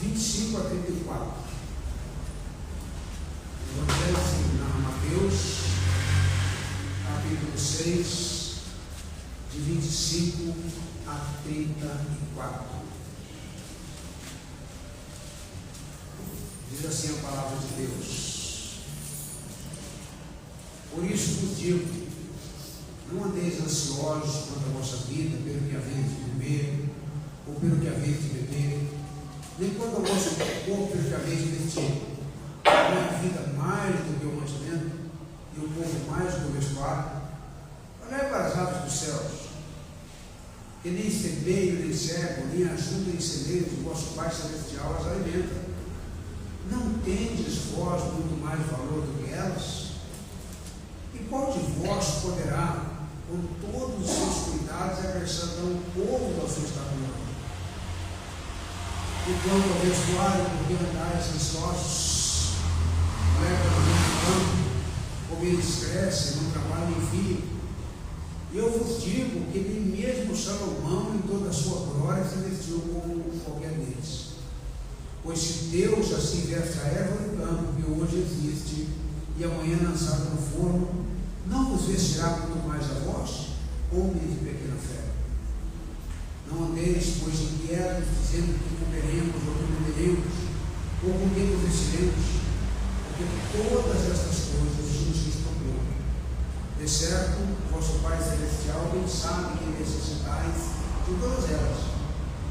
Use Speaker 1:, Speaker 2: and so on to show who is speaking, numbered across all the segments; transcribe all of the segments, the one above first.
Speaker 1: 25 a 34. O Evangelho se narra Mateus, capítulo 6, de 25 a 34. Diz assim a palavra de Deus: por isso vos digo, não andeis ansiosos quanto à vossa vida, pelo que haveis de comer, ou pelo que haveis de beber, nem quanto ao vosso corpo, pelo que haveis de vestir. Não é a vida mais do que o mantimento, e o corpo mais do que o vestuário? Olhai para as aves dos céus, que nem semeiam, nem cegam, nem ajudam em celeiros, o vosso Pai Celestial as alimenta. Não tendes vós muito mais valor do que elas? E qual de vós poderá, com todos os seus cuidados, acrescentar um pouco da sua estatura? E quanto ao vestuário, porque andais ansiosos, leva no campo, como eles crescem, não trabalham em fio. E eu vos digo que nem mesmo Salomão, em toda a sua glória, se vestiu como qualquer deles. Pois se Deus assim veste a erva do campo, que hoje existe, e amanhã lançada no forno, não vos vestirá muito mais a vós, homens de pequena fé? Não andeis, pois, inquietos, dizendo que comeremos ou que beberemos, ou com quem nos vestiremos, porque todas estas coisas nos respondeu. De certo, vosso Pai Celestial bem sabe que necessitais de todas elas,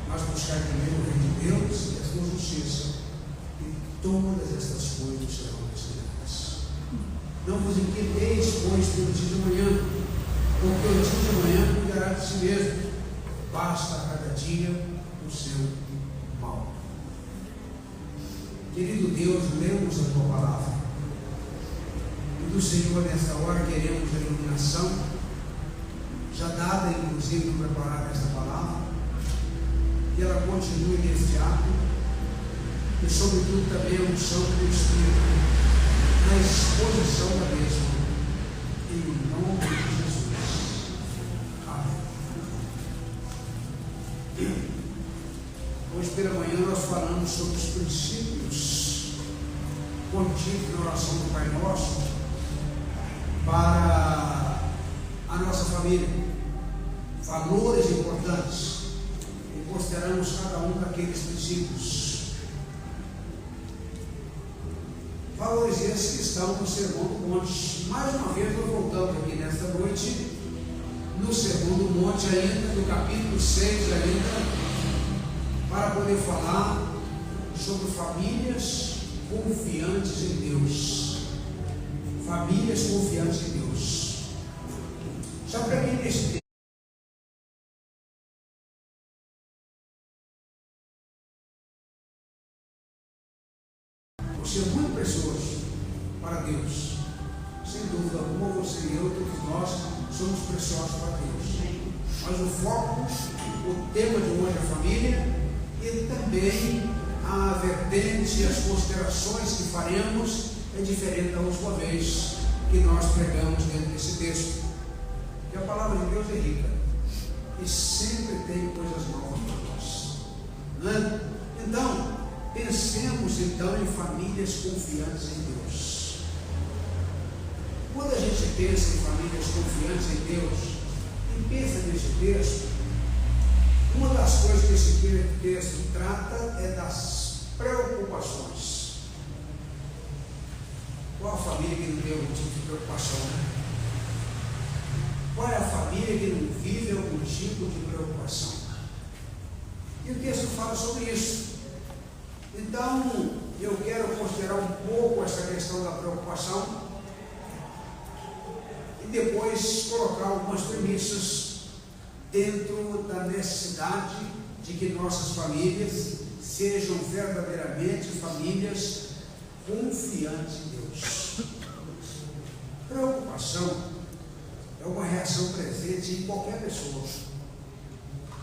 Speaker 1: mas buscai primeiro o reino de Deus e a sua justiça, e todas estas coisas serão acrescentadas. Não vos inquieteis, pois, pelo dia de amanhã, porque o dia de amanhã cuidará de si mesmo. Basta a cada dia o seu mal. Querido Deus, lemos a tua palavra. E do Senhor, nesta hora, queremos a iluminação, já dada, inclusive, no preparar esta palavra, que ela continue neste ato, e, sobretudo, também a unção do Espírito, na exposição da mesma, em nome de Jesus. Hoje pela manhã nós falamos sobre os princípios contidos na oração do Pai Nosso para a nossa família, valores importantes, e consideramos cada um daqueles princípios. Valores esses que estão no Sermão do Monte. Mais uma vez nós voltamos aqui nesta noite no Sermão do Monte, ainda no capítulo 6 ainda, para poder falar sobre famílias confiantes em Deus. Famílias confiantes em Deus. Já preguei nesse tempo. Você é muito precioso para Deus. Sem dúvida alguma, você e eu, todos nós, somos preciosos para Deus. Mas o foco, o tema de hoje é a família, e também a vertente e as considerações que faremos é diferente da última vez que nós pregamos dentro desse texto. Porque a palavra de Deus é rica e sempre tem coisas novas para nós, não é? Então, pensemos então em famílias confiantes em Deus. Quando a gente pensa em famílias confiantes em Deus e pensa nesse texto, uma das coisas que esse texto trata é das preocupações. Qual a família que não tem algum tipo de preocupação, né? Qual é a família que não vive algum tipo de preocupação? E o texto fala sobre isso. Então, eu quero considerar um pouco essa questão da preocupação e depois colocar algumas premissas dentro da necessidade de que nossas famílias sejam verdadeiramente famílias confiantes em Deus. Preocupação é uma reação presente em qualquer pessoa.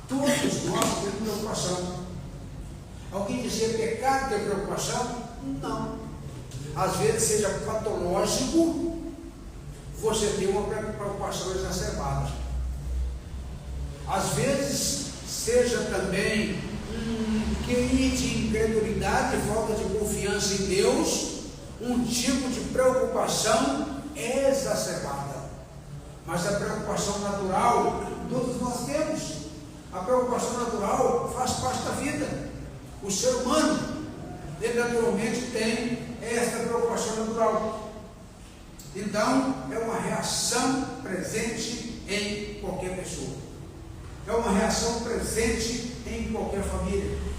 Speaker 1: Todos nós temos preocupação. Alguém dizer pecado ter preocupação? Não. Às vezes seja patológico, você tem uma preocupação exacerbada. Às vezes seja também um E aí, de incredulidade, falta de confiança em Deus, um tipo de preocupação exacerbada. Mas a preocupação natural, todos nós temos. A preocupação natural faz parte da vida. O ser humano, ele naturalmente tem esta preocupação natural. Então, é uma reação presente em qualquer pessoa. É uma reação presente em qualquer família.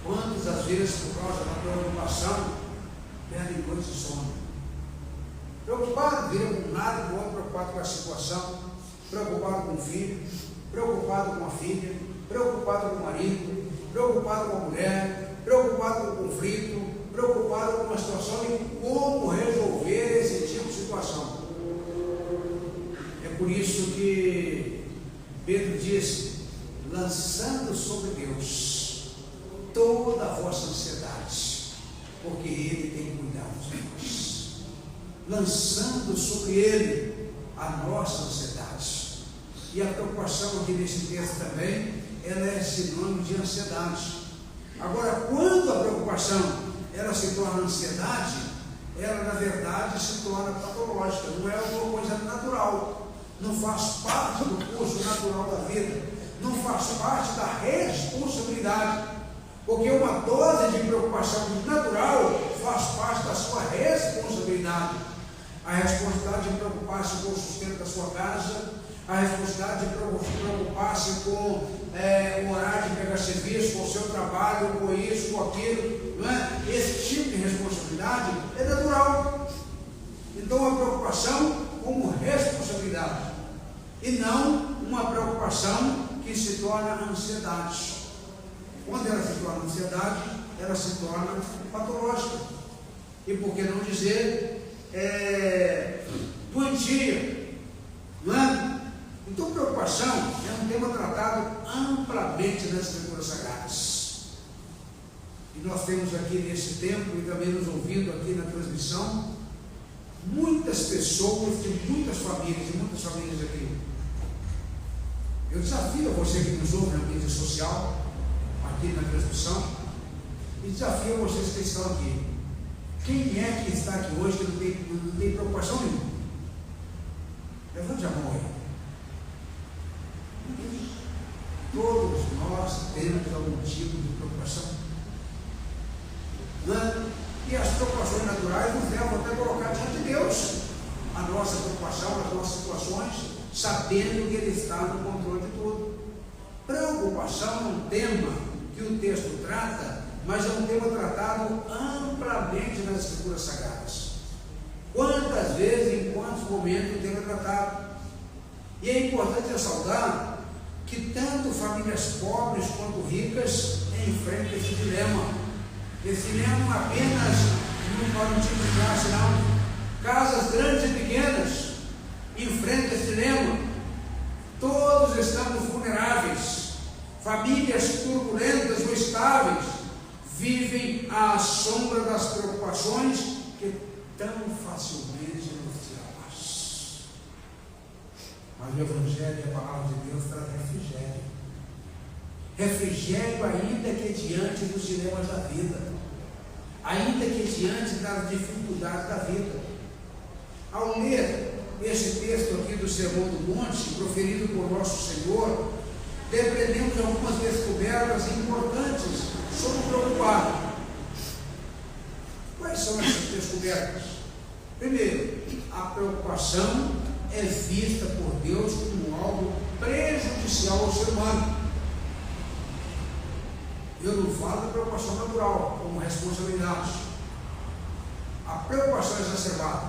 Speaker 1: Quantas às vezes, por causa da preocupação, perdem noites de sono? Preocupado, vira com nada, com outro, preocupado com a situação, preocupado com o filho, preocupado com a filha, preocupado com o marido, preocupado com a mulher, preocupado com o conflito, preocupado com a situação e como resolver esse tipo de situação. É por isso que Pedro diz: lançando sobre Deus toda a vossa ansiedade, porque Ele tem cuidado de nós. Lançando sobre Ele a nossa ansiedade. E a preocupação aqui nesse texto também, ela é sinônimo de ansiedade. Agora, quando a preocupação ela se torna ansiedade, ela na verdade se torna patológica, não é uma coisa natural, não faz parte do curso natural da vida, não faz parte da responsabilidade, porque uma dose de preocupação natural faz parte da sua responsabilidade. A responsabilidade de preocupar-se com o sustento da sua casa, a responsabilidade de preocupar-se com o horário de pegar serviço, com o seu trabalho, com isso, com aquilo, não é? Esse tipo de responsabilidade é natural. Então, a preocupação como responsabilidade, e não uma preocupação que se torna ansiedade. Quando ela se torna ansiedade, ela se torna patológica. E por que não dizer doentia, não é? Então, preocupação é um tema tratado amplamente nas Escrituras Sagradas. E nós temos aqui nesse tempo, e também nos ouvindo aqui na transmissão, muitas pessoas de muitas famílias aqui. Eu desafio você que nos ouve na mídia social, aqui na transmissão, e desafio vocês que estão aqui. Quem é que está aqui hoje que não tem preocupação nenhuma? Levante a mão aí. Todos nós temos algum tipo de preocupação. E as preocupações naturais nos levam até colocar diante de Deus a nossa preocupação, as nossas situações, sabendo que Ele está no controle de tudo. Preocupação é um tema que o texto trata, mas é um tema tratado amplamente nas Escrituras Sagradas. Quantas vezes, em quantos momentos o tema é tratado? E é importante ressaltar que tanto famílias pobres quanto ricas enfrentam esse dilema. Esse dilema apenas não pode tipo de classe, não. Casas grandes e pequenas enfrentam esse dilema. Todos estamos vulneráveis. Famílias turbulentas ou estáveis vivem à sombra das preocupações que tão facilmente nos tiram a paz. Mas o Evangelho e a palavra de Deus traz refrigério. Refrigério ainda que diante dos dilemas da vida, ainda que diante das dificuldades da vida. Ao ler esse texto aqui do Sermão do Monte, proferido por nosso Senhor, depreendemos algumas descobertas importantes sobre o preocupado. Quais são essas descobertas? Primeiro, a preocupação é vista por Deus como algo prejudicial ao ser humano. Eu não falo da preocupação natural, como responsabilidade. A preocupação exacerbada,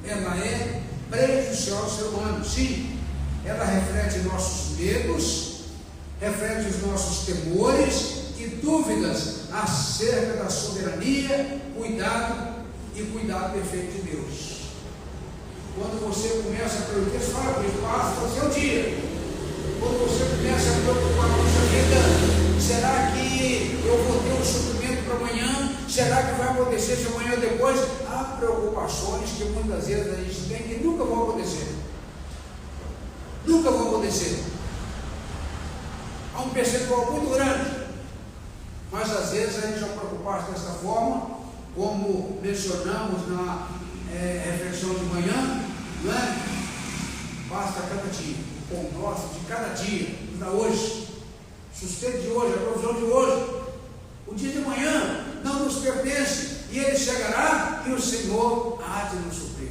Speaker 1: ela é prejudicial ao ser humano. Sim, ela reflete nossos medos, reflete os nossos temores e dúvidas acerca da soberania, cuidado perfeito de Deus. Quando você começa a preocupar, você fala que passa o seu dia. Quando você começa a preocupar com a sua vida, será que eu vou ter um suprimento para amanhã? Será que vai acontecer se amanhã ou depois? Há preocupações que muitas vezes a gente tem que nunca vão acontecer. Nunca vão acontecer. Há um percentual muito grande. Mas às vezes a gente já preocupa dessa forma, como mencionamos na reflexão de manhã, não é? Basta cada dia, o pão nosso de cada dia, nos dá hoje, sustento de hoje, a provisão de hoje. O dia de manhã não nos pertence, e ele chegará e o Senhor há de nos suprir.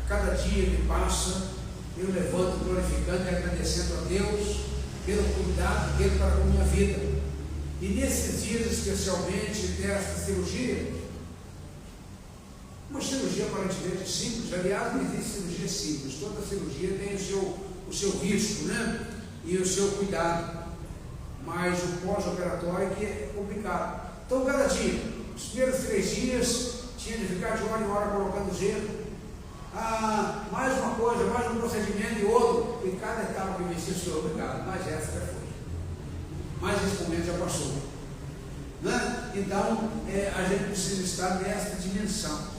Speaker 1: A cada dia que passa, eu levanto glorificando e agradecendo a Deus pelo cuidado dele para com a minha vida. E nesses dias, especialmente desta cirurgia, uma cirurgia aparentemente simples, aliás, não existe cirurgia simples, toda cirurgia tem o seu risco, né? E o seu cuidado, mas o pós-operatório que é complicado. Então, cada dia, os primeiros 3 dias, tinha de ficar de hora em hora colocando gelo, mais uma coisa, mais um procedimento e outro, e cada etapa que me disse, Senhor, obrigado, mas essa já foi. Mas esse momento já passou. Né? Então, a gente precisa estar nessa dimensão.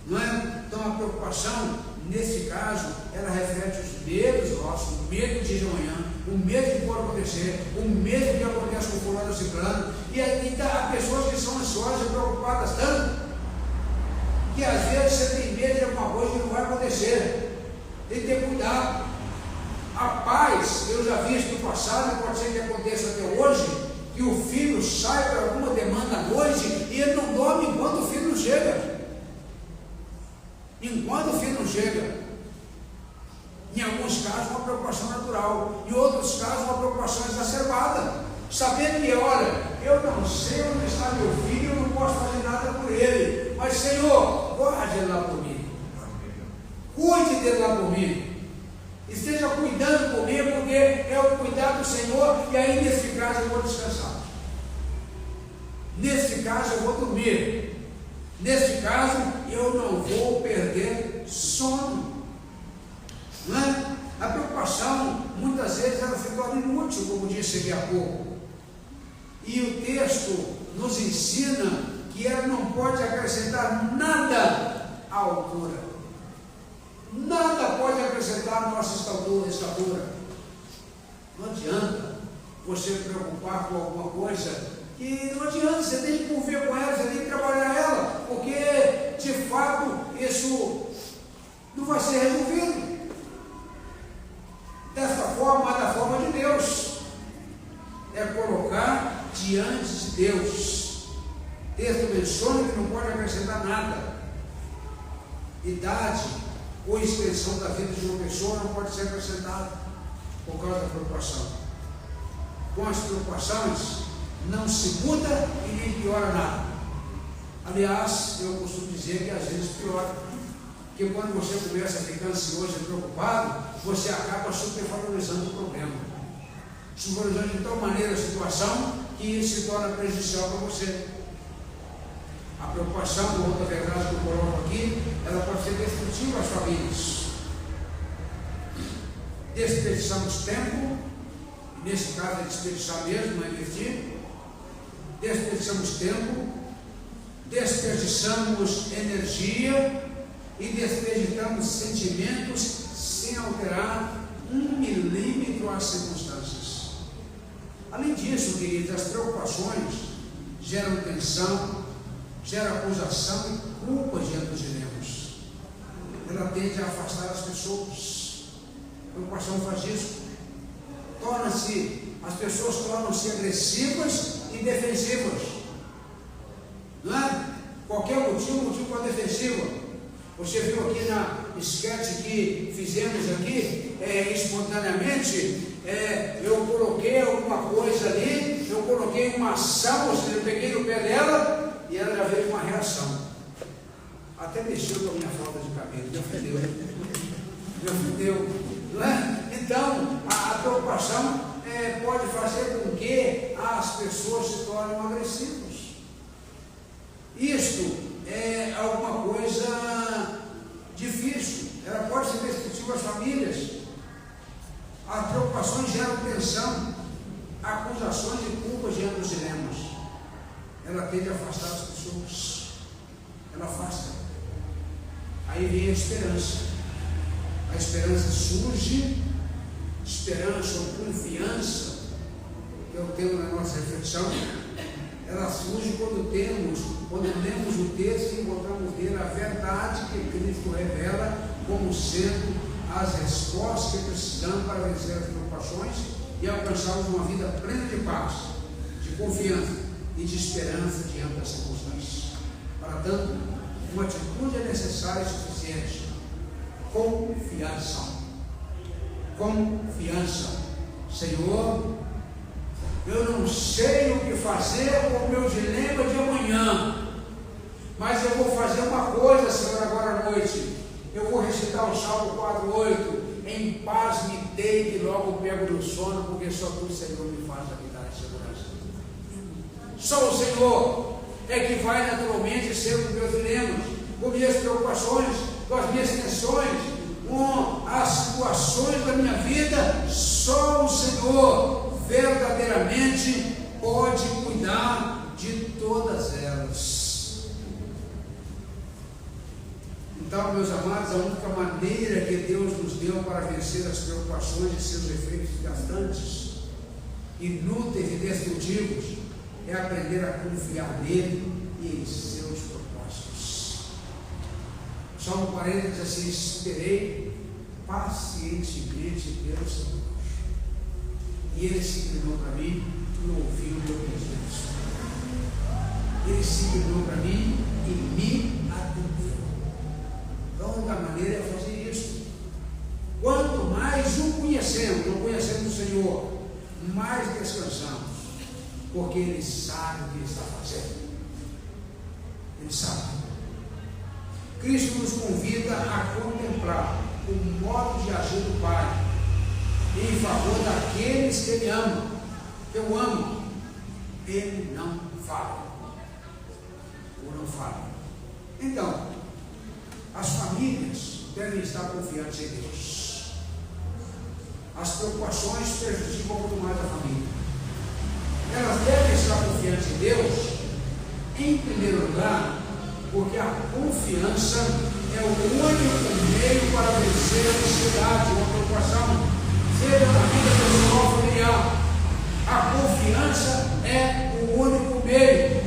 Speaker 1: Não é? Então, a preocupação, nesse caso, ela reflete os medos nossos, o medo do dia de amanhã, o medo de pode acontecer, o medo que acontece com o fulano ciclano, e há pessoas que são ansiosas e preocupadas tanto, que às vezes você tem medo de alguma coisa que não vai acontecer. Tem que ter cuidado. A paz, eu já vi isso no passado, e pode ser que aconteça até hoje, que o filho sai para alguma demanda à noite e ele não dorme enquanto o filho não chega. Enquanto o filho não chega. Em alguns casos, uma preocupação natural, em outros casos, uma preocupação exacerbada, sabendo que, olha, eu não sei onde está meu filho, eu não posso fazer nada por ele, mas Senhor, guarde ele lá por mim, cuide dele lá por mim, esteja cuidando por mim, porque é o cuidado do Senhor, e aí nesse caso eu vou descansar, nesse caso eu vou dormir, nesse caso eu não vou perder sono. Não é? A preocupação, muitas vezes, ela se torna inútil, como disse aqui há pouco. E o texto nos ensina que ela não pode acrescentar nada à altura. Nada pode acrescentar à nossa estatura. Não adianta você preocupar com alguma coisa, e não adianta, você tem que conviver com ela, você tem que trabalhar ela, porque, de fato, isso não vai ser resolvido. Dessa forma, da forma de Deus, é colocar diante de Deus. O texto menciona que não pode acrescentar nada. Idade ou extensão da vida de uma pessoa não pode ser acrescentada por causa da preocupação. Com as preocupações não se muda e nem piora nada. Aliás, eu costumo dizer que às vezes piora. Porque quando você começa a ficar ansioso e preocupado, você acaba supervalorizando o problema, supervalorizando de tal maneira a situação que isso se torna prejudicial para você. A preocupação, por outra verdade que eu coloco aqui, ela pode ser destrutiva às famílias. Desperdiçamos tempo, nesse caso é desperdiçar mesmo, não é investir. Desperdiçamos tempo, desperdiçamos energia e desperdiçamos sentimentos sem alterar 1 milímetro as circunstâncias. Além disso, queridos, as preocupações geram tensão, geram acusação e culpa diante dos dilemas. Ela tende a afastar as pessoas. A preocupação faz isso. As pessoas tornam-se agressivas e defensivas. Não é? Qualquer motivo para defensiva. Você viu aqui na esquete que fizemos aqui, espontaneamente, eu coloquei alguma coisa ali, eu coloquei uma ação, ou seja, eu peguei no pé dela e ela já veio com uma reação. Até mexeu com a minha falta de cabelo, me ofendeu. Me ofendeu, não é? Então, a preocupação pode fazer com que as pessoas se tornem agressivas. Isto é alguma coisa difícil, ela pode ser destrutiva às famílias. As preocupações geram tensão, acusações e culpas diante dos dilemas. Ela tende a afastar as pessoas, ela afasta. Aí vem a esperança. A esperança surge esperança ou confiança, que é o tema da nossa reflexão, ela surge quando lemos o texto e encontramos nele a verdade que Cristo revela como sendo as respostas que precisamos para vencer as preocupações e alcançarmos uma vida plena de paz, de confiança e de esperança diante das circunstâncias. Para tanto, uma atitude é necessária e suficiente: confiança. Confiança. Senhor, eu não sei o que fazer com o meu dilema de amanhã, mas eu vou fazer uma coisa, Senhor, agora à noite. Eu vou recitar o Salmo 4:8. Em paz me deito e logo pego no sono, porque só tu, Senhor, me faz habitar em segurança. Só o Senhor é que vai naturalmente ser com meus dilemas, com minhas preocupações, com as minhas tensões, com as situações da minha vida. Só o Senhor verdadeiramente pode cuidar de todas elas. Então, meus amados, a única maneira que Deus nos deu para vencer as preocupações e seus efeitos desgastantes, inúteis e destrutivos, é aprender a confiar nele e em seus propósitos. Salmo 40 diz assim: esperei pacientemente pelo Senhor, e ele se inclinou para mim e ouviu o meu pedido. Ele se inclinou para mim e me atendeu. Então, a única maneira é fazer isso. Quanto mais o conhecemos, não conhecemos o Senhor, mais descansamos, porque Ele sabe o que Ele está fazendo. Ele sabe. Cristo nos convida a contemplar o modo de agir do Pai em favor daqueles que Ele ama. Eu amo. Ele não falha. Ou não falha. Então, as famílias devem estar confiantes em Deus. As preocupações prejudicam muito mais a família. Elas devem estar confiantes em Deus, em primeiro lugar, porque a confiança é o único meio para vencer a ansiedade ou a preocupação, seja na vida pessoal ou familiar. A confiança é o único meio.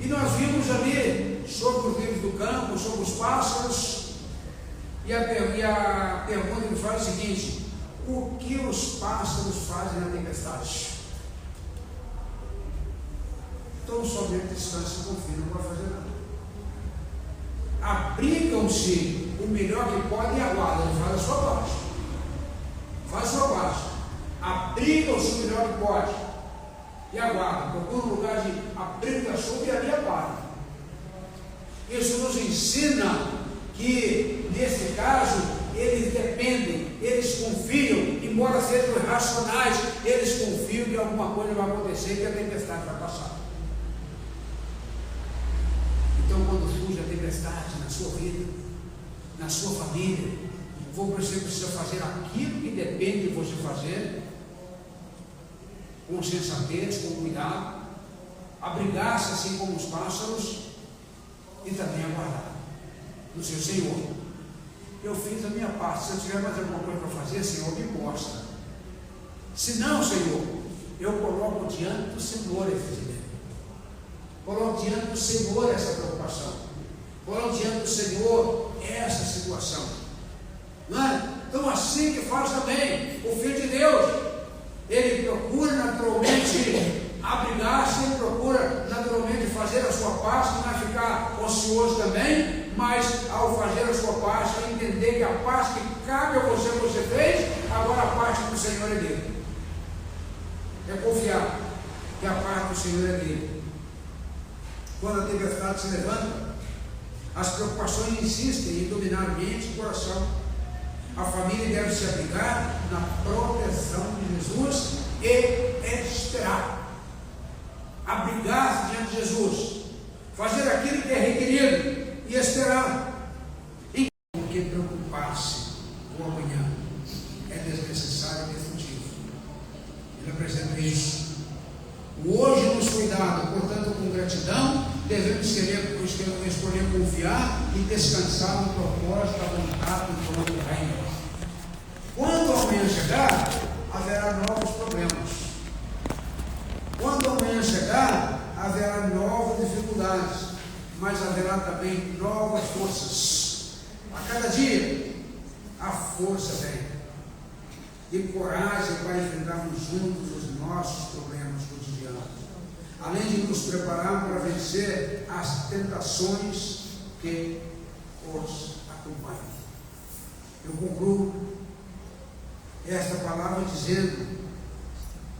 Speaker 1: E nós vimos ali sobre os livros do campo, sobre os pássaros, e a pergunta que faz é o seguinte: o que os pássaros fazem na tempestade? Então somente descanso e confio, não vai fazer nada. Abrigam-se o melhor que podem e aguardam, faz a sua parte. Faz a sua parte. Abrigam-se o melhor que pode e aguardam. Procura um lugar de abrigo da chuva e ali aguardam. Isso nos ensina que, nesse caso, eles dependem, eles confiam, embora sejam irracionais, eles confiam que alguma coisa vai acontecer, que a tempestade vai passar. Então, quando surge a tempestade na sua vida, na sua família, você precisa fazer aquilo que depende de você fazer, com sensatez, com cuidado, abrigar-se assim como os pássaros, e também aguardar no seu Senhor. Eu fiz a minha parte. Se eu tiver mais alguma coisa para fazer, Senhor, me mostra. Se não, Senhor, eu coloco diante do Senhor esse dilema. Coloco diante do Senhor essa preocupação. Coloco diante do Senhor essa situação. Não é? Então, assim que faz também o Filho de Deus. Ele procura naturalmente abrigar-se, ele procura naturalmente fazer a sua parte, não é ficar ocioso também, mas ao fazer a sua parte, é entender que a parte que cabe a você fez, agora a parte do Senhor é dele. É confiar que a parte do Senhor é dele. Quando a tempestade se levanta, as preocupações insistem em dominar a mente e o coração. A família deve se abrigar na proteção de Jesus e esperar. Abrigar-se diante de Jesus, fazer aquilo que é requerido e esperar. Porque preocupar-se com o amanhã é desnecessário e destrutivo. Ele apresenta isso. O hoje nos foi dado, portanto, com gratidão, devemos escolher confiar e descansar no propósito da vontade do trono do reino. amanhã chegar, haverá novos problemas. Quando amanhã chegar, haverá novas dificuldades, mas haverá também novas forças. A cada dia, a força vem. E coragem para enfrentarmos juntos os nossos problemas cotidianos. Além de nos preparar para vencer as tentações que os acompanham. Eu concluo esta palavra dizendo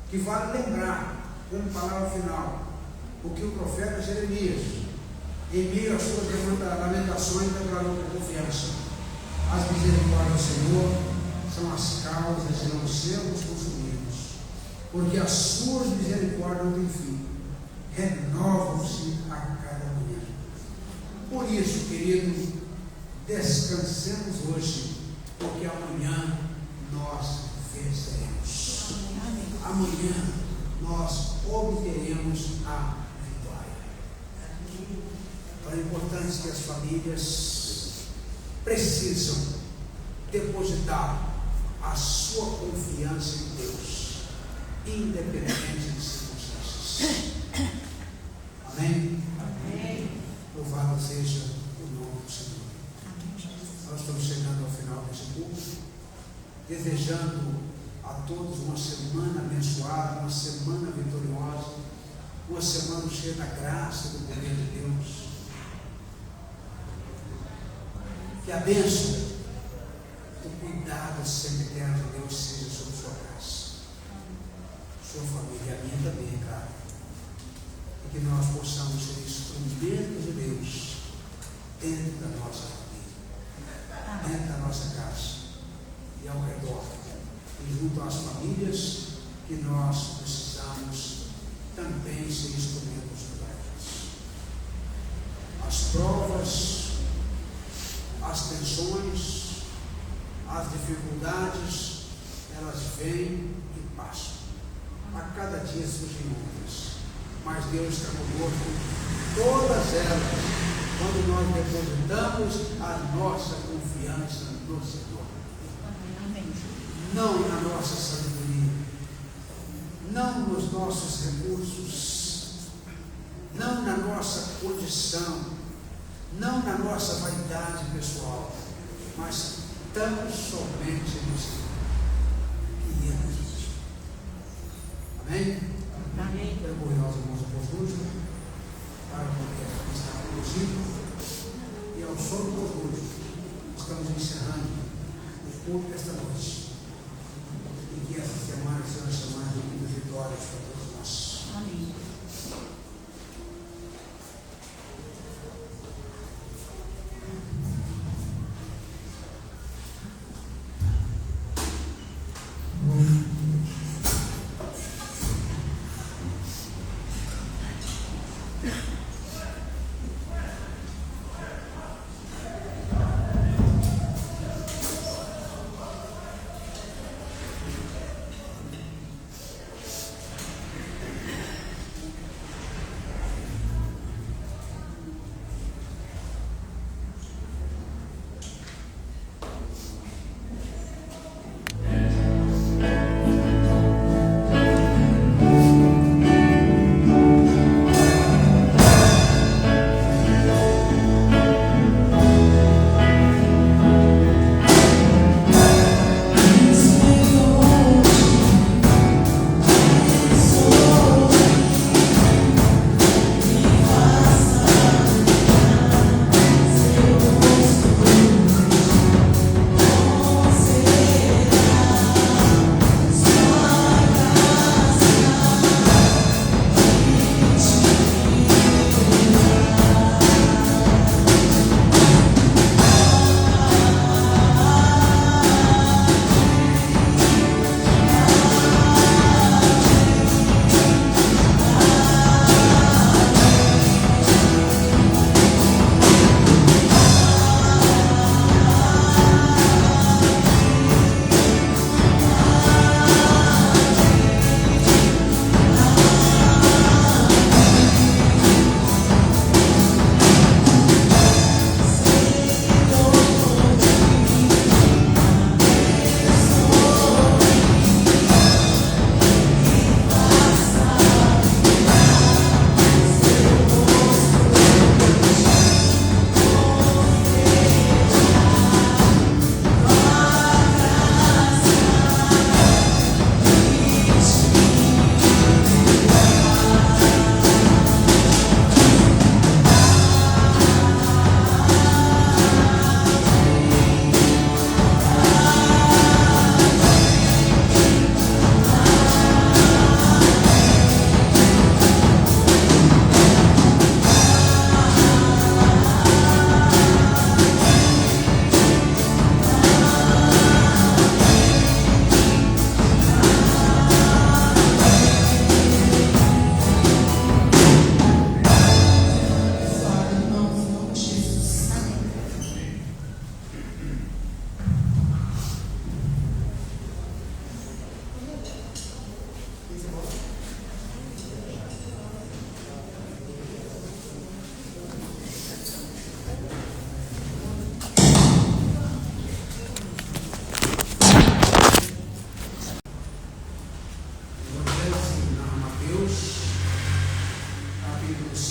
Speaker 1: que vale lembrar, como palavra final, o que o profeta Jeremias, em meio às suas lamentações, declarou com confiança: as misericórdias do Senhor são as causas de não sermos consumidos, porque as suas misericórdias não têm fim, renovam-se a cada manhã. Por isso, queridos, descansemos hoje, porque amanhã nós venceremos. Amanhã nós obteremos a vitória. Então é importante que as famílias precisam depositar a sua confiança em Deus, independente de circunstâncias. Amém? Amém. Louvado seja o nome do Senhor. Nós estamos chegando ao final desse curso, desejando a todos uma semana abençoada, uma semana vitoriosa, uma semana cheia da graça e do poder de Deus. Que a bênção, o cuidado sempre eterno de Deus seja sobre sua casa, sua família, a minha também, cara. E que nós possamos ser instrumentos de Deus dentro da nossa família, dentro da nossa casa e ao redor, e junto às famílias que nós precisamos também ser instrumentos de Deus. As provas, as tensões, as dificuldades, elas vêm e passam. A cada dia surgem outras, mas Deus está conosco, todas elas, quando nós depositamos a nossa confiança no Senhor. Não na nossa sabedoria, não nos nossos recursos, não na nossa condição, não na nossa vaidade pessoal, mas tão somente no Senhor, que Ele nos diz. Amém? Amém. Perdoe aos irmãos apóstolos, para poder estar conduzindo, e ao som do apóstolo, estamos encerrando o culto desta noite, e que essa semana seja uma semana de muitas vitórias para todos nós. Amém.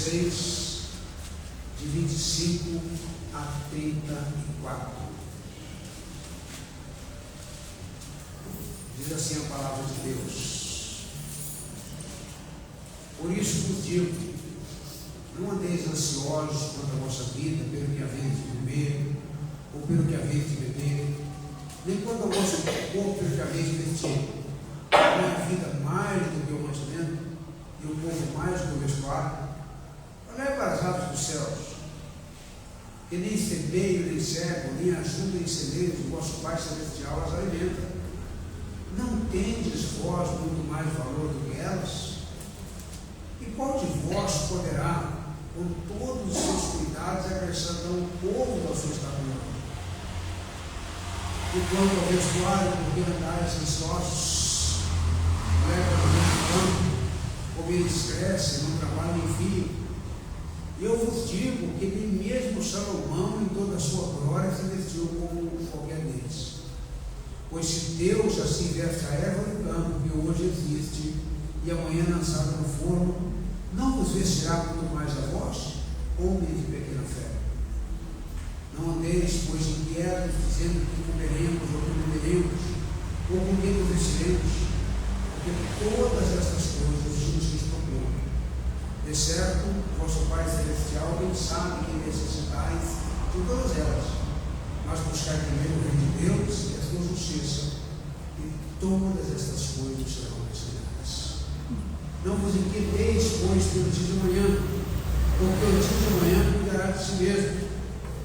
Speaker 1: 6, de 25 a 34. Diz assim a palavra de Deus: por isso vos digo, não andeis ansiosos quanto à vossa vida, pelo que haveis de comer, ou pelo que haveis de beber, nem quanto ao vosso corpo, pelo que haveis de vestir. Não é a vida mais do que o mantimento, e o corpo mais do que o vestuário. Olhai para as aves dos céus, que nem semeiam, nem cegam, nem ajudam em celeiros, o vosso Pai Celestial as alimenta. Não tendes vós muito mais valor do que elas? E qual de vós poderá, com todos os seus cuidados, acrescentar um pouco da sua estatura? E quanto ao vestuário, porque andais ansiosos, leva o campo, como eles crescem, não trabalham em fio. E eu vos digo que nem mesmo Salomão, em toda a sua glória, se vestiu como qualquer deles. Pois se Deus assim veste a erva do campo, que hoje existe, e amanhã lançada no forno, não vos vestirá muito mais a vós, homens de pequena fé? Não andeis, pois, inquietos, dizendo que comeremos, ou que beberemos, ou com que nos vestiremos, porque todas essas coisas Jesus procurou. De certo, vosso Pai Celestial bem sabe que necessitais de todas elas, mas buscai primeiro o reino de Deus e a sua justiça, e todas estas coisas serão acrescentadas. Não vos inquieteis, pois, pelo dia de amanhã, porque o dia de amanhã cuidará de si mesmo.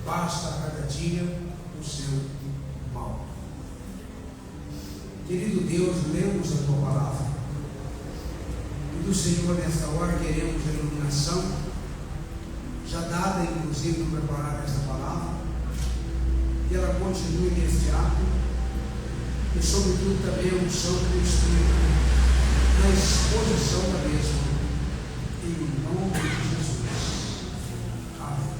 Speaker 1: Basta a cada dia o seu mal. Querido Deus, lemos a tua palavra, e do Senhor nesta hora queremos a iluminação, já dada inclusive no preparar esta palavra, que ela continue neste ato, e sobretudo também a unção do Espírito, na exposição da mesma, em nome de Jesus. Amém.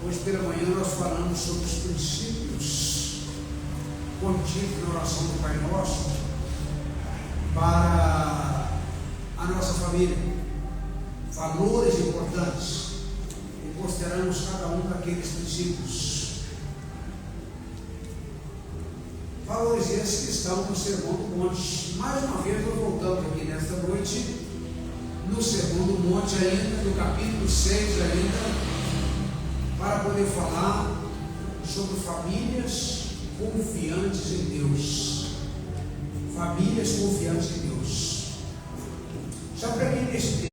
Speaker 1: Hoje pela manhã nós falamos sobre os princípios contidos na oração do Pai Nosso para a nossa família, valores importantes, e consideramos cada um daqueles princípios. Valores esses que estão no Sermão do Monte. Mais uma vez nós voltamos aqui nesta noite no Sermão do Monte ainda, no capítulo 6 ainda, para poder falar sobre famílias confiantes em Deus. Famílias confiantes em Deus. Já preguei nesse tempo.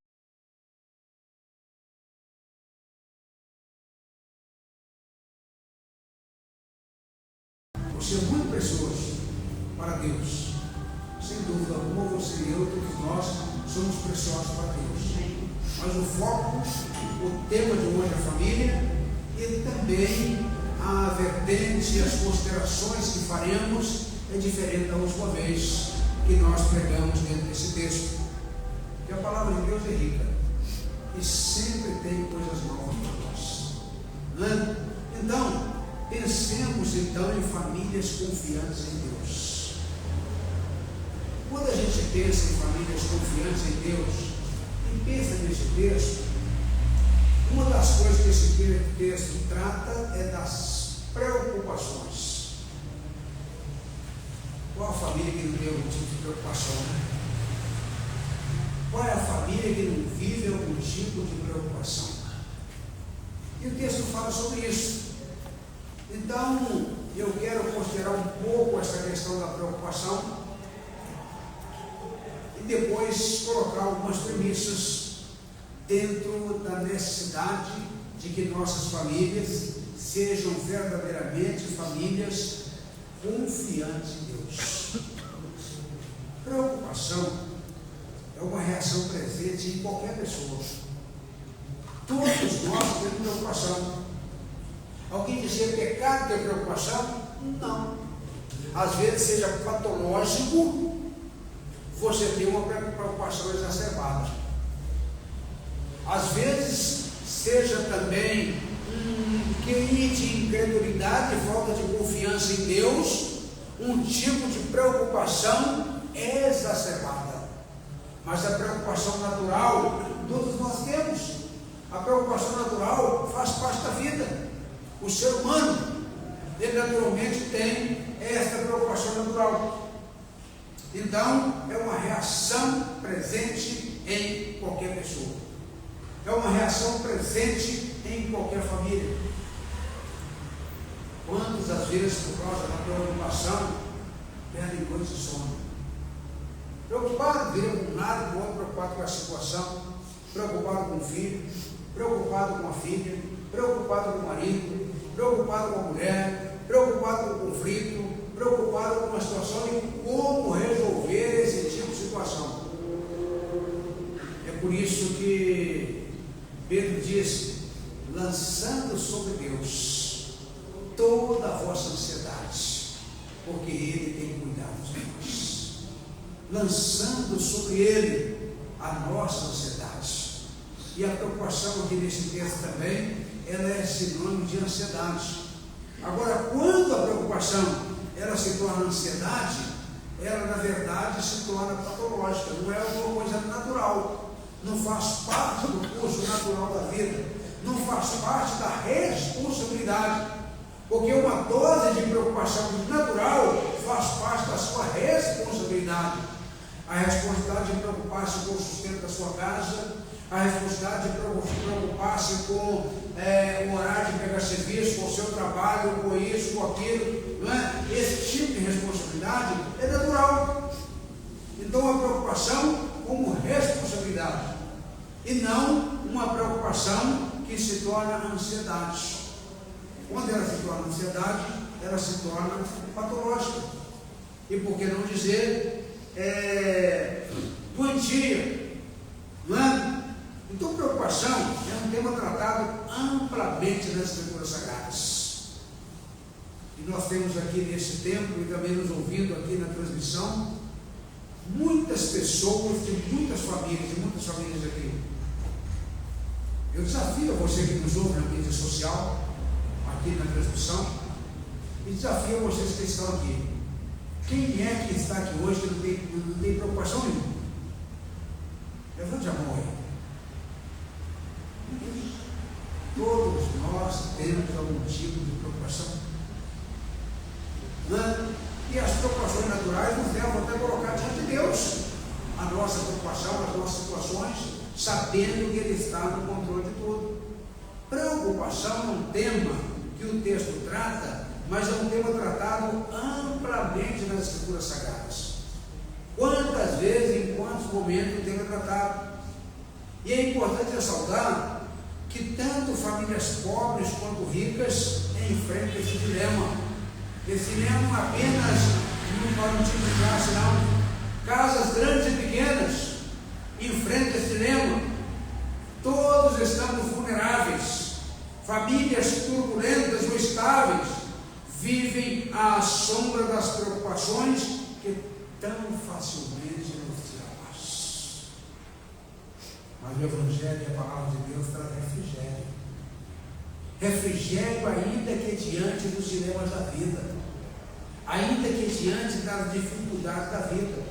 Speaker 1: Você é muito precioso para Deus. Sem dúvida alguma, você e eu, todos nós, somos preciosos para Deus. Mas o foco, o tema de hoje é a família, e também a vertente e as considerações que faremos é diferente da última vez que nós pregamos dentro desse texto. Porque a palavra de Deus é rica e sempre tem coisas novas para nós. Né? Então, pensemos então em famílias confiantes em Deus. Quando a gente pensa em famílias confiantes em Deus e pensa nesse texto, uma das coisas que esse texto trata é das preocupações. Qual a família que não tem algum tipo de preocupação? Né? Qual é a família que não vive algum tipo de preocupação? E o texto fala sobre isso. Então, eu quero considerar um pouco essa questão da preocupação e depois colocar algumas premissas dentro da necessidade de que nossas famílias sejam verdadeiramente famílias confiantes em Deus. Preocupação é uma reação presente em qualquer pessoa. Todos nós temos preocupação. Alguém dizia pecado ter preocupação? Não. Às vezes seja patológico, você tem uma preocupação exacerbada. Às vezes seja também QI de incredulidade e falta de confiança em Deus, um tipo de preocupação exacerbada. Mas a preocupação natural, todos nós temos. A preocupação natural faz parte da vida. O ser humano, ele naturalmente tem essa preocupação natural. Então, é uma reação presente em qualquer pessoa. É uma reação presente em qualquer família. Quantas das vezes, por causa da preocupação, perdem noite de sono? Preocupado, viram com nada, do outro, preocupado com a situação, preocupado com o filho, preocupado com a filha, preocupado com o marido, preocupado com a mulher, preocupado com o conflito, preocupado com a situação e como resolver esse tipo de situação. É por isso que Pedro diz: lançando sobre Deus toda a vossa ansiedade, porque Ele tem cuidado de nós. Lançando sobre Ele a nossa ansiedade. E a preocupação aqui nesse texto também, ela é sinônimo de ansiedade. Agora, quando a preocupação ela se torna ansiedade, ela na verdade se torna patológica, não é alguma coisa natural, não faz parte do curso natural da vida, não faz parte da responsabilidade, porque uma dose de preocupação natural faz parte da sua responsabilidade. A responsabilidade de preocupar-se com o sustento da sua casa, a responsabilidade de preocupar-se com o horário de pegar serviço, com o seu trabalho, com isso, com aquilo, não é? Esse tipo de responsabilidade é natural. Então a preocupação como responsabilidade e não uma preocupação que se torna ansiedade. Quando ela se torna ansiedade, ela se torna patológica. E por que não dizer doentia, não é? Então preocupação é um tema tratado amplamente nas Escrituras Sagradas. E nós temos aqui nesse tempo e também nos ouvindo aqui na transmissão, muitas pessoas de muitas famílias aqui. Eu desafio a você que nos ouve na mídia social, aqui na transmissão, e desafio a vocês que estão aqui. Quem é que está aqui hoje que não tem preocupação nenhuma? Levante a mão aí. Todos nós temos algum tipo de preocupação. E as preocupações naturais nos levam até colocar diante de Deus a nossa preocupação, as nossas situações, sabendo que Ele está no controle de tudo. Preocupação é um tema que o texto trata, mas é um tema tratado amplamente nas Escrituras Sagradas. Quantas vezes, em quantos momentos o tema é tratado? E é importante ressaltar que tanto famílias pobres quanto ricas enfrentam esse dilema. Esse dilema não apenas para um tipo de classe, não. Casas grandes e pequenas enfrentam esse dilema. Todos estamos vulneráveis. Famílias turbulentas ou estáveis vivem à sombra das preocupações que tão facilmente nos tiram a paz. Mas o Evangelho e a palavra de Deus traz refrigério. Refrigério ainda que diante dos dilemas da vida, ainda que diante das dificuldades da vida.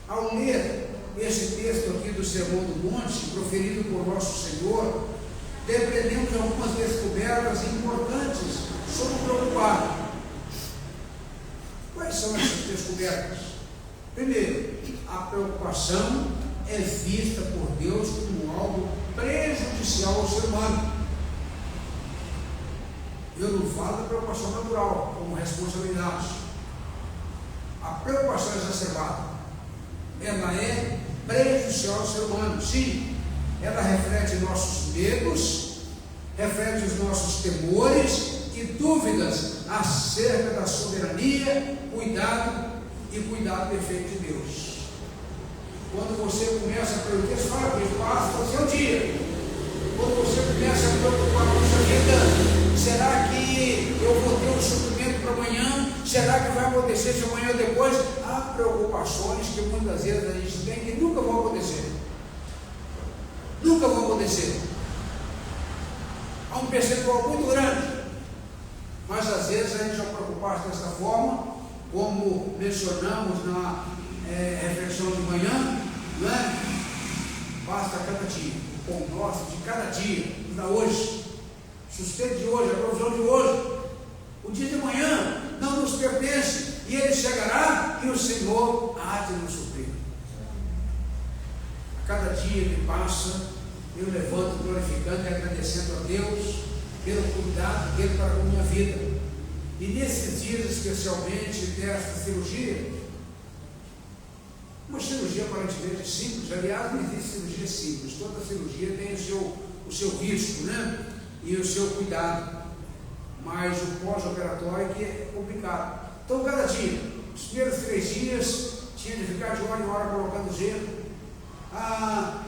Speaker 1: Ao ler esse texto aqui do Sermão do Monte, proferido por nosso Senhor, depreendemos algumas descobertas importantes sobre o preocupado. Quais são essas descobertas? Primeiro, a preocupação é vista por Deus como algo prejudicial ao ser humano. Eu não falo da preocupação natural, como responsabilidade. A preocupação exacerbada, ela é prejudicial ao ser humano. Sim, ela reflete nossos medos, reflete os nossos temores e dúvidas acerca da soberania, cuidado perfeito de Deus. Quando você começa a preocupar, você fala para ele, passa o seu dia. Quando você começa a preocupar com a sua vida, será que eu vou ter um suprimento para amanhã? Será que vai acontecer se amanhã ou depois? Há preocupações que muitas vezes a gente tem que nunca vão acontecer. Nunca vão acontecer. Há um percentual muito grande. Mas às vezes a gente já preocupado dessa forma, como mencionamos na reflexão de manhã, não é? Basta cada dia, o pão nosso de cada dia, nos dá hoje, sustento de hoje, a provisão de hoje. O dia de amanhã não nos pertence, e ele chegará e o Senhor há de nos suprir. A cada dia que passa, eu levanto glorificando e agradecendo a Deus pelo cuidado dele para com a minha vida. E nesses dias, especialmente desta cirurgia, uma cirurgia aparentemente simples, aliás, não existe cirurgia simples, toda cirurgia tem o seu risco, né? E o seu cuidado, mas o pós-operatório que é complicado. Então, cada dia, os primeiros 3 dias, tinha de ficar de hora em hora colocando gelo,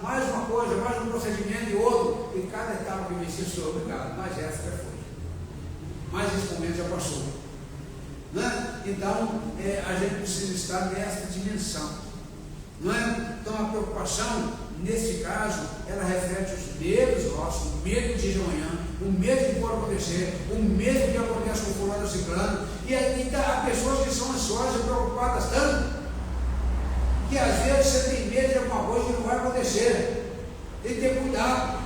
Speaker 1: mais uma coisa, mais um procedimento e outro, e cada etapa que vencia, sou obrigado, mas essa já foi. Mas esse momento já passou, né? Então, a gente precisa estar nessa dimensão, não é? Então, a preocupação, nesse caso, ela reflete os medos nossos, o medo de amanhã, o medo de que pode acontecer, o medo que acontece com o fulano ciclano, e há pessoas que são ansiosas e preocupadas tanto, que às vezes você tem medo de alguma coisa que não vai acontecer. Tem que ter cuidado.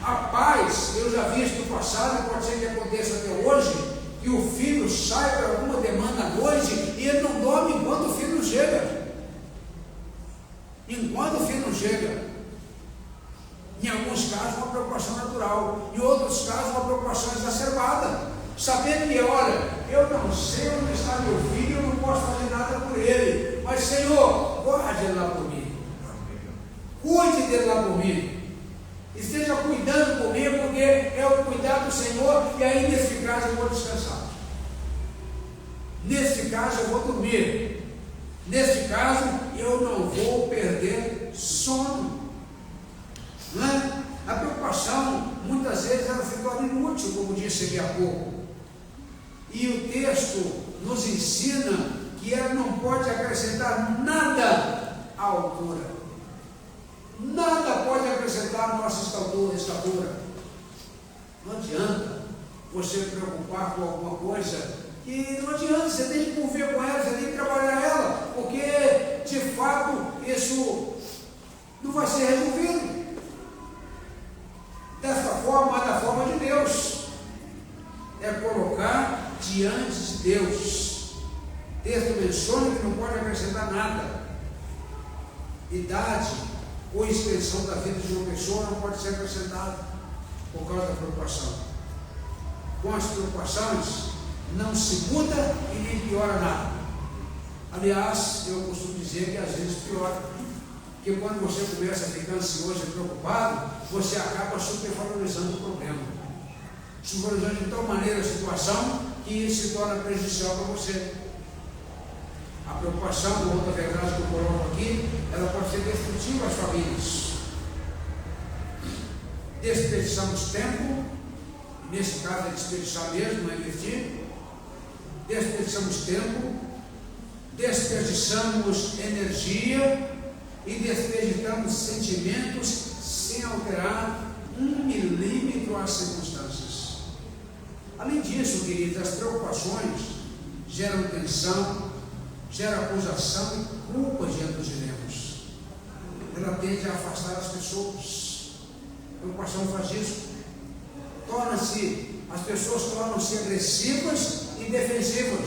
Speaker 1: A paz, eu já vi isso no passado, pode ser que aconteça até hoje, que o filho sai para alguma demanda à noite e ele não dorme enquanto o filho não chega. Enquanto o filho não chega. Em alguns casos, uma preocupação natural, em outros casos, uma preocupação exacerbada, sabendo que, olha, eu não sei onde está meu filho, eu não posso fazer nada por ele, mas Senhor, guarde ele lá por mim, cuide dele lá por mim, esteja cuidando por mim, porque é o cuidado do Senhor, e aí nesse caso eu vou descansar, nesse caso eu vou dormir, nesse caso eu não vou perder sono. Não é? A preocupação, muitas vezes, ela se torna inútil, como disse aqui há pouco. E o texto nos ensina que ela não pode acrescentar nada à altura. Nada pode acrescentar à nossa estatura. Não adianta você preocupar com alguma coisa, e não adianta, você tem que conviver com ela, você tem que trabalhar ela, porque, de fato, isso não vai ser resolvido. Dessa forma, mas da forma de Deus, é colocar diante de Deus. O texto menciona que não pode acrescentar nada. Idade ou extensão da vida de uma pessoa não pode ser acrescentada por causa da preocupação. Com as preocupações não se muda e nem piora nada. Aliás, eu costumo dizer que às vezes piora. Porque quando você começa a ficar ansioso e preocupado, você acaba supervalorizando o problema. Supervalorizando de tal maneira a situação que isso se torna prejudicial para você. A preocupação, com outra verdade que eu coloco aqui, ela pode ser destrutiva às famílias. Desperdiçamos tempo, nesse caso é desperdiçar mesmo, não é investir. Desperdiçamos tempo, desperdiçamos energia, e desperdiçamos sentimentos sem alterar 1 milímetro as circunstâncias. Além disso, queridos, as preocupações geram tensão, geram acusação e culpa diante dos irmãos. Ela tende a afastar as pessoas. A preocupação faz isso. As pessoas tornam-se agressivas e defensivas.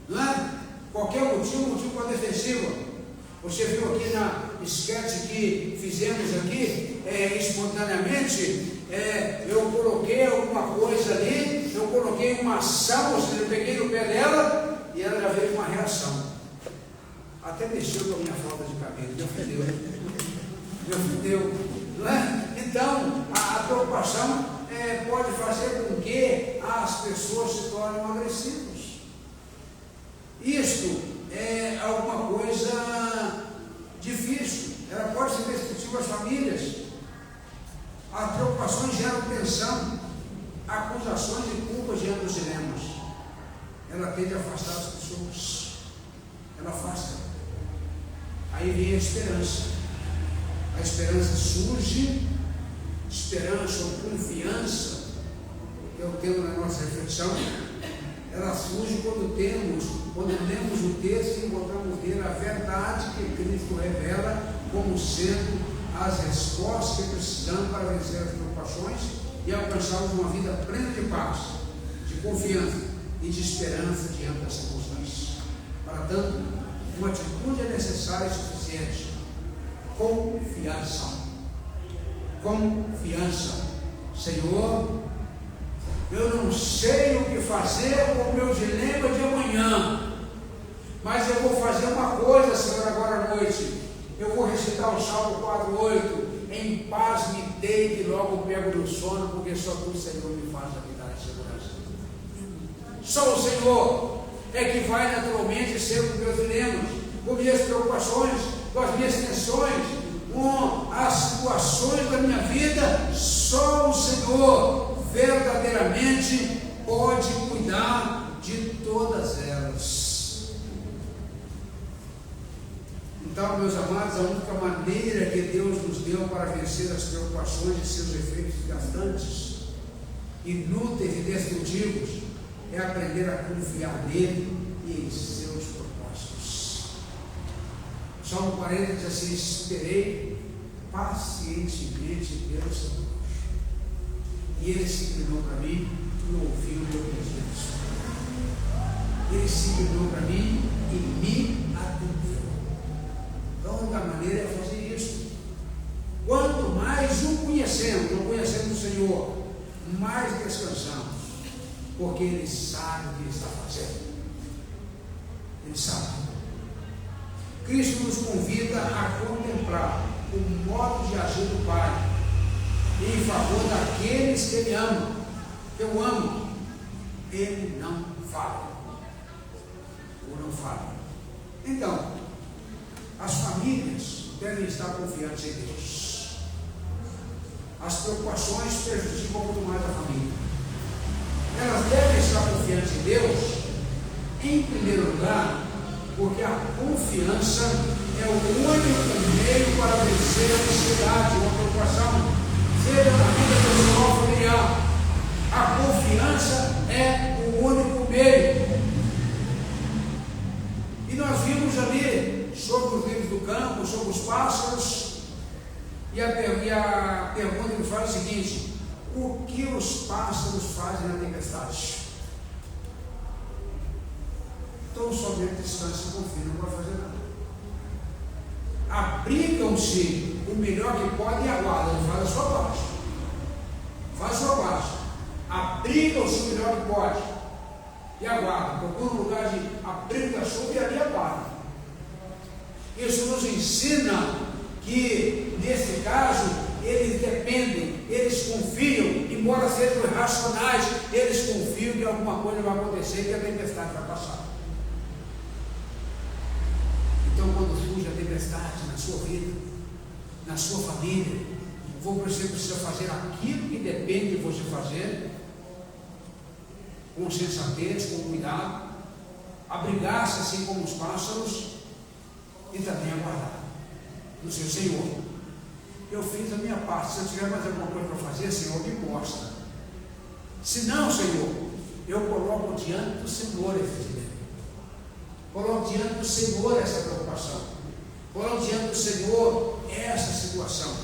Speaker 1: Não é? Qualquer motivo para defensiva. Você viu aqui na esquete que fizemos aqui, espontaneamente, eu coloquei alguma coisa ali, eu coloquei uma ação, ou seja, eu peguei no pé dela e ela já veio com uma reação. Até mexeu com a minha falta de cabelo, me ofendeu, não é? Então, a preocupação pode fazer com que as pessoas se tornem agressivas. Isto é alguma coisa difícil, ela pode ser destrutiva às famílias. As preocupações geram tensão, acusações e culpas diante dos dilemas. Ela tende a afastar as pessoas, ela afasta. Aí vem a esperança. A esperança surge, esperança ou confiança, que é o tema da nossa reflexão, ela surge quando temos quando lemos o texto, encontramos nele a verdade que Cristo revela como sendo as respostas que precisamos para vencer as preocupações e alcançarmos uma vida plena de paz, de confiança e de esperança diante das circunstâncias. Para tanto, uma atitude é necessária e suficiente: confiança. Confiança. Senhor, eu não sei o que fazer com o meu dilema de amanhã, mas eu vou fazer uma coisa, Senhor, agora à noite. Eu vou recitar o Salmo 4:8: em paz me deito e logo pego no sono, porque só tu, Senhor, me faz habitar em segurança. Só o Senhor é que vai naturalmente ser com meus dilemas, com minhas preocupações, com as minhas tensões, com as situações da minha vida. Só o Senhor verdadeiramente pode cuidar de todas elas. Então, meus amados, a única maneira que Deus nos deu para vencer as preocupações e seus efeitos desgastantes, inúteis e destrutivos, é aprender a confiar nele e em seus propósitos. Salmo 40 diz assim: esperei pacientemente pelo Senhor, e ele se inclinou para mim e ouviu o meu pedido. Ele se inclinou para mim e me atendeu. Então, a única maneira é fazer isso. Quanto mais o conhecemos, não conhecemos o Senhor, mais descansamos, porque Ele sabe o que Ele está fazendo. Ele sabe. Cristo nos convida a contemplar o modo de agir do Pai em favor daqueles que Ele ama. Eu amo. Ele não falha. Ou não falha. Então, as famílias devem estar confiantes em Deus. As preocupações prejudicam muito mais a família. Elas devem estar confiantes em Deus, em primeiro lugar, porque a confiança é o único meio para vencer a ansiedade ou a preocupação, seja na vida pessoal ou familiar. A confiança é o único meio. E nós vimos ali sobre os livros do campo, sobre os pássaros, e a pergunta que faz é o seguinte: o que os pássaros fazem na tempestade? Então, somente descanso e confio, não vai fazer nada. Abrigam-se o melhor que podem e aguardam, faz a sua parte. Faz a sua parte. Abrigam-se o melhor que pode e aguardam. Procura um lugar de abrigo da chuva e ali aguardam. Isso nos ensina que, nesse caso, eles dependem, eles confiam, embora sejam irracionais, eles confiam que alguma coisa vai acontecer, que a tempestade vai passar. Então, quando surge a tempestade na sua vida, na sua família, você precisa fazer aquilo que depende de você fazer, com sensatez, com cuidado, abrigar-se assim como os pássaros e também aguardar no seu Senhor. Eu fiz a minha parte. Se eu tiver mais alguma coisa para fazer, Senhor, me mostra. Se não, Senhor, eu coloco diante do Senhor esse dilema. Coloco diante do Senhor essa preocupação. Coloco diante do Senhor essa situação.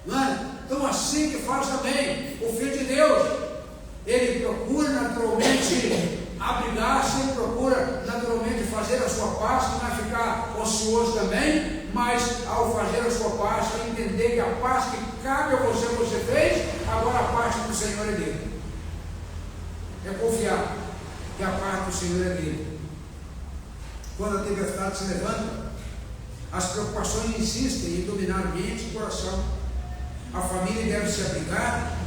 Speaker 1: Não é? Então, assim que faz também o Filho de Deus. Ele procura naturalmente abrigar-se, ele procura naturalmente fazer a sua parte, não vai ficar ocioso também, mas ao fazer a sua parte, entender que a parte que cabe a você, você fez, agora a parte do Senhor é dele. É confiar que a parte do Senhor é dele. Quando a tempestade se levanta, as preocupações insistem em dominar mente e coração. A família deve se abrigar